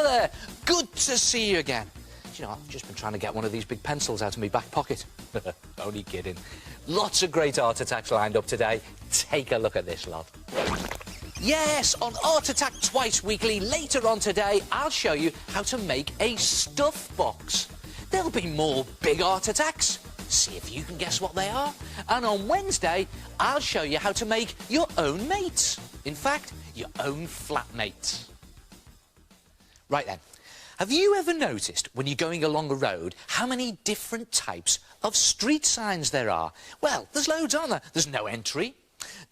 Hello there. Good to see you again. Do you know, I've just been trying to get one of these big pencils out of my back pocket. Only kidding. Lots of great art attacks lined up today. Take a look at this lot. Yes, on Art Attack Twice Weekly, later on today, I'll show you how to make a stuff box. There'll be more big art attacks. See if you can guess what they are. And on Wednesday, I'll show you how to make your own mates. In fact, your own flatmates. Right then, have you ever noticed when you're going along a road how many different types of street signs there are? Well, there's loads, aren't there? There's no entry,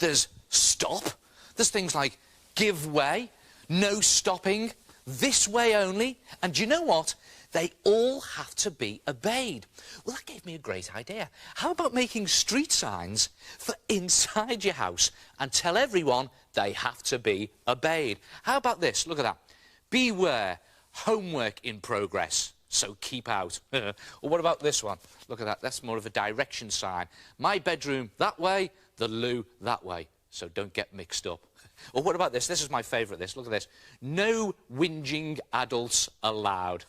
there's stop, there's things like give way, no stopping, this way only, and do you know what? They all have to be obeyed. Well, that gave me a great idea. How about making street signs for inside your house and tell everyone they have to be obeyed? How about this? Look at that. Beware, homework in progress, so keep out. Or what about this one? Look at that. That's more of a direction sign. My bedroom that way, the loo that way, so don't get mixed up. Or what about this? This is my favourite, this. Look at this. No whinging adults allowed.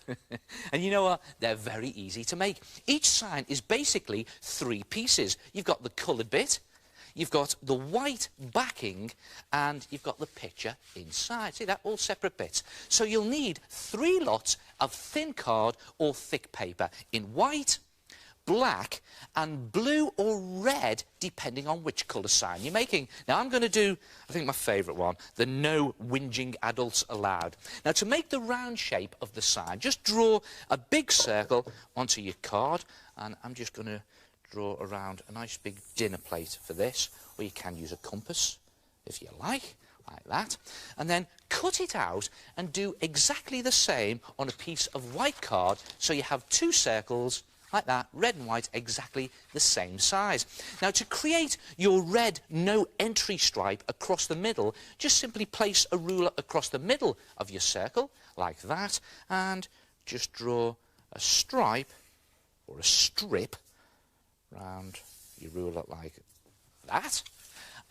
And you know what? They're very easy to make. Each sign is basically 3 pieces. You've got the coloured bit, you've got the white backing, and you've got the picture inside. See that? All separate bits. So you'll need 3 lots of thin card or thick paper in white, black and blue or red, depending on which colour sign you're making. Now, I'm going to do, I think, my favourite one, the no whinging adults allowed. Now, to make the round shape of the sign, just draw a big circle onto your card, and I'm just going to draw around a nice big dinner plate for this, or you can use a compass, if you like that, and then cut it out and do exactly the same on a piece of white card, so you have 2 circles like that, red and white, exactly the same size. Now, to create your red no entry stripe across the middle, just simply place a ruler across the middle of your circle, like that, and just draw a stripe, or a strip, round your ruler like that.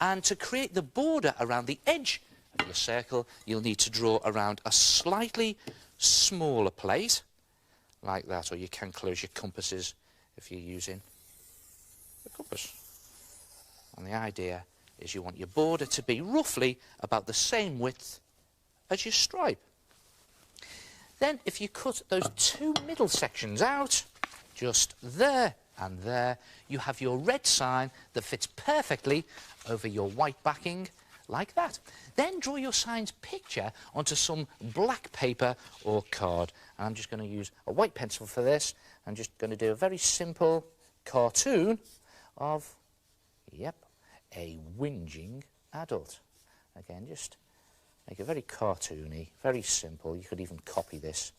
And to create the border around the edge of your circle, you'll need to draw around a slightly smaller plate, like that, or you can close your compasses if you're using the compass. And the idea is you want your border to be roughly about the same width as your stripe. Then, if you cut those 2 middle sections out, just there and there, you have your red sign that fits perfectly over your white backing, like that. Then draw your sign's picture onto some black paper or card. And I'm just going to use a white pencil for this. I'm just going to do a very simple cartoon of, yep, a whinging adult. Again, just make it very cartoony, very simple. You could even copy this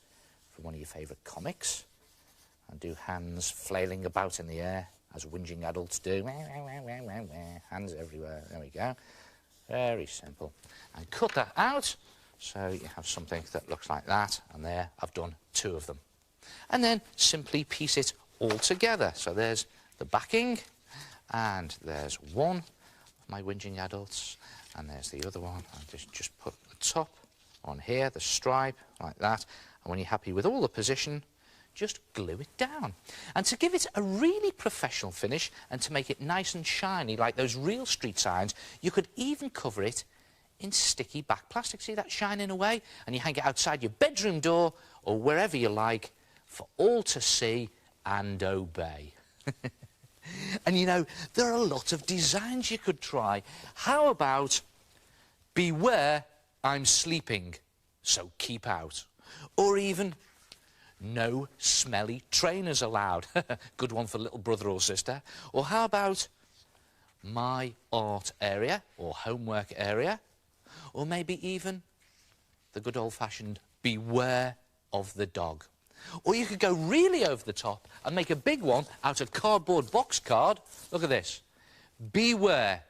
from one of your favourite comics and do hands flailing about in the air, as whinging adults do. Hands everywhere. There we go. Very simple. And cut that out, so you have something that looks like that, and there I've done 2 of them. And then simply piece it all together. So there's the backing, and there's one of my whinging adults, and there's the other one. I'll just put the top on here, the stripe, like that. And when you're happy with all the position, just glue it down. And to give it a really professional finish and to make it nice and shiny like those real street signs, you could even cover it in sticky back plastic. See that shining away? And you hang it outside your bedroom door or wherever you like for all to see and obey. And you know, there are a lot of designs you could try. How about beware, I'm sleeping, so keep out? Or even no smelly trainers allowed. Good one for little brother or sister. Or how about my art area or homework area? Or maybe even the good old-fashioned beware of the dog. Or you could go really over the top and make a big one out of cardboard box card. Look at this. Beware,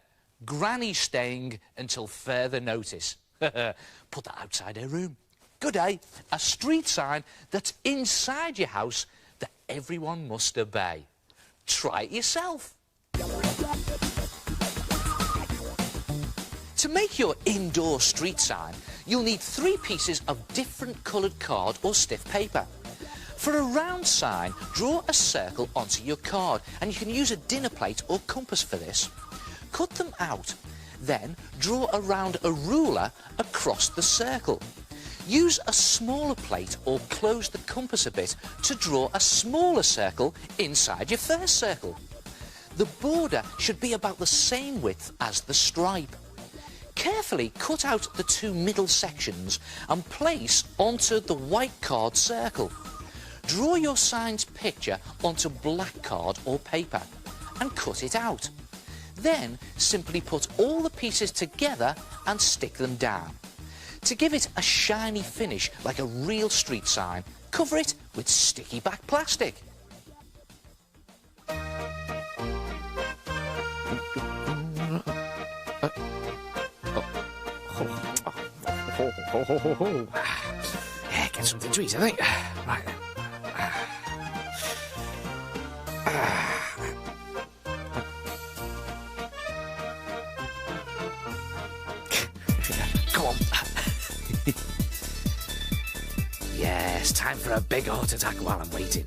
granny staying until further notice. Put that outside her room. Good day, a street sign that's inside your house that everyone must obey. Try it yourself. To make your indoor street sign, you'll need 3 pieces of different coloured card or stiff paper. For a round sign, draw a circle onto your card, and you can use a dinner plate or compass for this. Cut them out. Then draw around a ruler across the circle. Use a smaller plate or close the compass a bit to draw a smaller circle inside your first circle. The border should be about the same width as the stripe. Carefully cut out the 2 middle sections and place onto the white card circle. Draw your sign's picture onto black card or paper and cut it out. Then simply put all the pieces together and stick them down. To give it a shiny finish like a real street sign, cover it with sticky back plastic. Yeah, get something to eat, I think. Right then. Come on. Yes, time for a big heart attack while I'm waiting.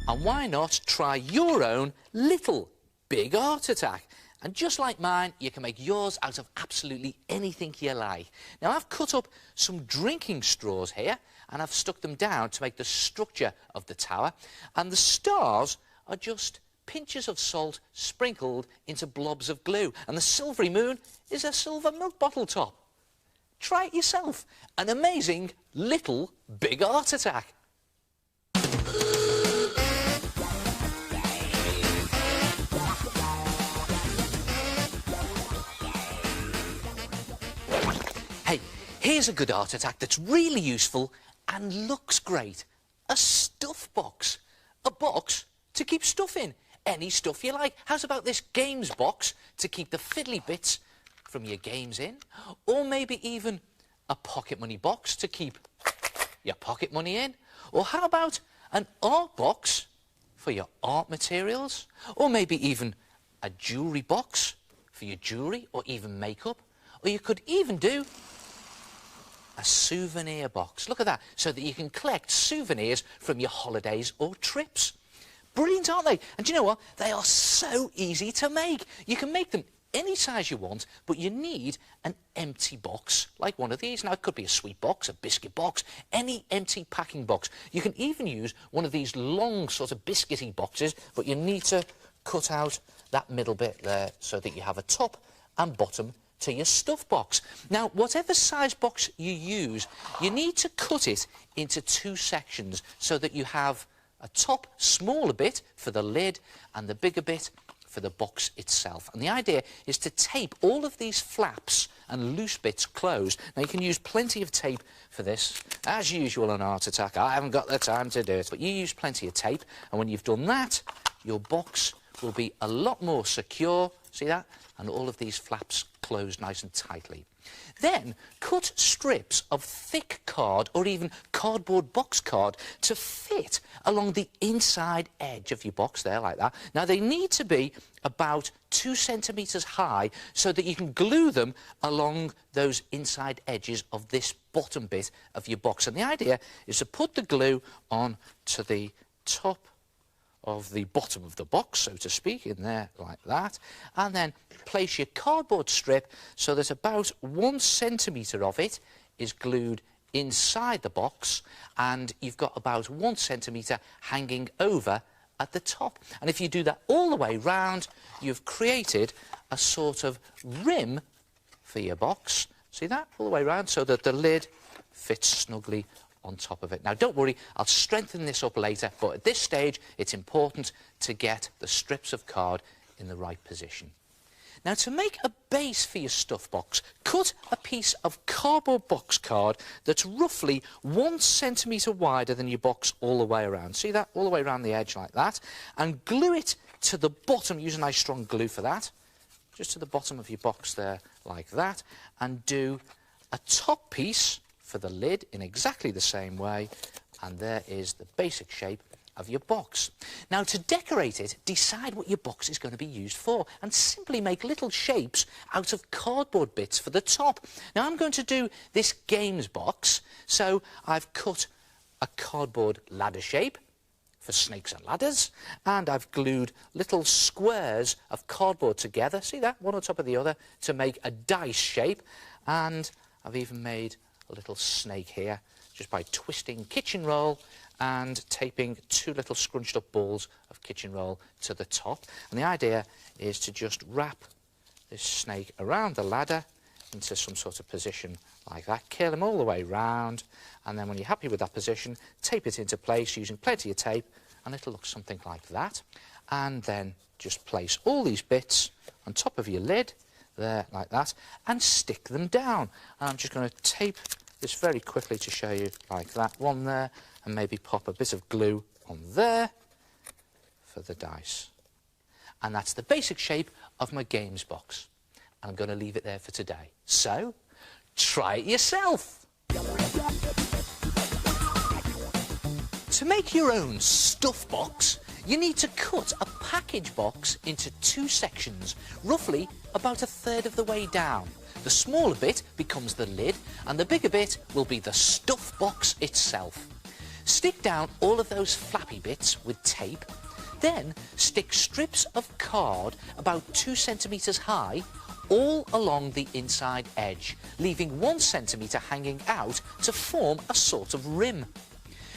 And why not try your own little big heart attack? And just like mine, you can make yours out of absolutely anything you like. Now, I've cut up some drinking straws here, and I've stuck them down to make the structure of the tower. And the stars are just pinches of salt sprinkled into blobs of glue. And the silvery moon is a silver milk bottle top. Try it yourself. An amazing little big heart attack. Hey, here's a good heart attack that's really useful and looks great. A stuff box. A box to keep stuff in. Any stuff you like. How's about this games box to keep the fiddly bits from your games in? Or maybe even a pocket money box to keep your pocket money in? Or how about an art box for your art materials? Or maybe even a jewellery box for your jewellery or even makeup? Or you could even do a souvenir box. Look at that, so that you can collect souvenirs from your holidays or trips. Brilliant, aren't they? And do you know what? They are so easy to make. You can make them any size you want, but you need an empty box, like one of these. Now, it could be a sweet box, a biscuit box, any empty packing box. You can even use one of these long sort of biscuity boxes, but you need to cut out that middle bit there so that you have a top and bottom to your stuff box. Now, whatever size box you use, you need to cut it into 2 sections so that you have a top smaller bit for the lid and the bigger bit for the box itself. And the idea is to tape all of these flaps and loose bits closed. Now, you can use plenty of tape for this. As usual on Art Attack, I haven't got the time to do it, but you use plenty of tape, and when you've done that, your box will be a lot more secure, see that? And all of these flaps closed nice and tightly. Then cut strips of thick card or even cardboard box card to fit along the inside edge of your box there, like that. Now, they need to be about 2 centimetres high so that you can glue them along those inside edges of this bottom bit of your box. And the idea is to put the glue on to the top of the bottom of the box, so to speak, in there like that, and then place your cardboard strip so that about 1 centimetre of it is glued inside the box, and you've got about 1 centimetre hanging over at the top. And if you do that all the way round, you've created a sort of rim for your box. See that? All the way round so that the lid fits snugly on top of it. Now, don't worry, I'll strengthen this up later, but at this stage, it's important to get the strips of card in the right position. Now, to make a base for your stuff box, cut a piece of cardboard box card that's roughly 1 centimetre wider than your box all the way around. See that? All the way around the edge like that. And glue it to the bottom. Use a nice strong glue for that. Just to the bottom of your box there like that. And do a top piece for the lid in exactly the same way, and there is the basic shape of your box. Now, to decorate it, decide what your box is going to be used for and simply make little shapes out of cardboard bits for the top. Now, I'm going to do this games box, so I've cut a cardboard ladder shape for snakes and ladders, and I've glued little squares of cardboard together, see that, one on top of the other, to make a dice shape, and I've even made a little snake here just by twisting kitchen roll and taping 2 little scrunched up balls of kitchen roll to the top. And the idea is to just wrap this snake around the ladder into some sort of position like that, curl them all the way round, and then when you're happy with that position, tape it into place using plenty of tape, and it'll look something like that. And then just place all these bits on top of your lid there like that and stick them down. And I'm just going to tape this very quickly to show you like that, one there, and maybe pop a bit of glue on there for the dice. And that's the basic shape of my games box. And I'm going to leave it there for today. So, try it yourself! To make your own stuff box, you need to cut a package box into 2 sections, roughly about 1/3 of the way down. The smaller bit becomes the lid, and the bigger bit will be the stuff box itself. Stick down all of those flappy bits with tape, then stick strips of card about 2 centimetres high all along the inside edge, leaving 1 centimetre hanging out to form a sort of rim.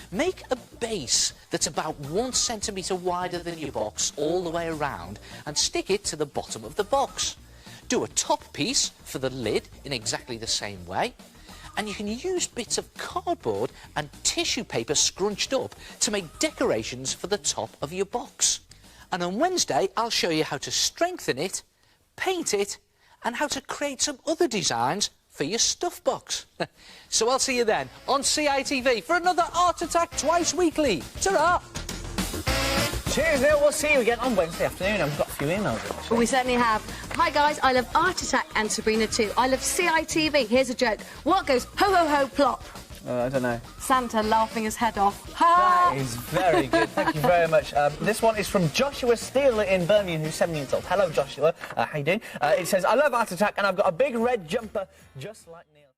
Make a base that's about 1 centimetre wider than your box all the way around and stick it to the bottom of the box. Do a top piece for the lid in exactly the same way, and you can use bits of cardboard and tissue paper scrunched up to make decorations for the top of your box. And on Wednesday, I'll show you how to strengthen it, paint it, and how to create some other designs for your stuff box. So I'll see you then on CITV for another Art Attack twice weekly. Ta-ra! Cheers, Neil. We'll see you again on Wednesday afternoon. I've got a few emails. Well, we certainly have. Hi, guys. I love Art Attack and Sabrina too. I love CITV. Here's a joke. What goes ho, ho, ho, plop? I don't know. Santa laughing his head off. Ha! That is very good. Thank you very much. This one is from Joshua Steele in Birmingham, who's 7 years old. Hello, Joshua. How you doing? It says, I love Art Attack and I've got a big red jumper just like Neil.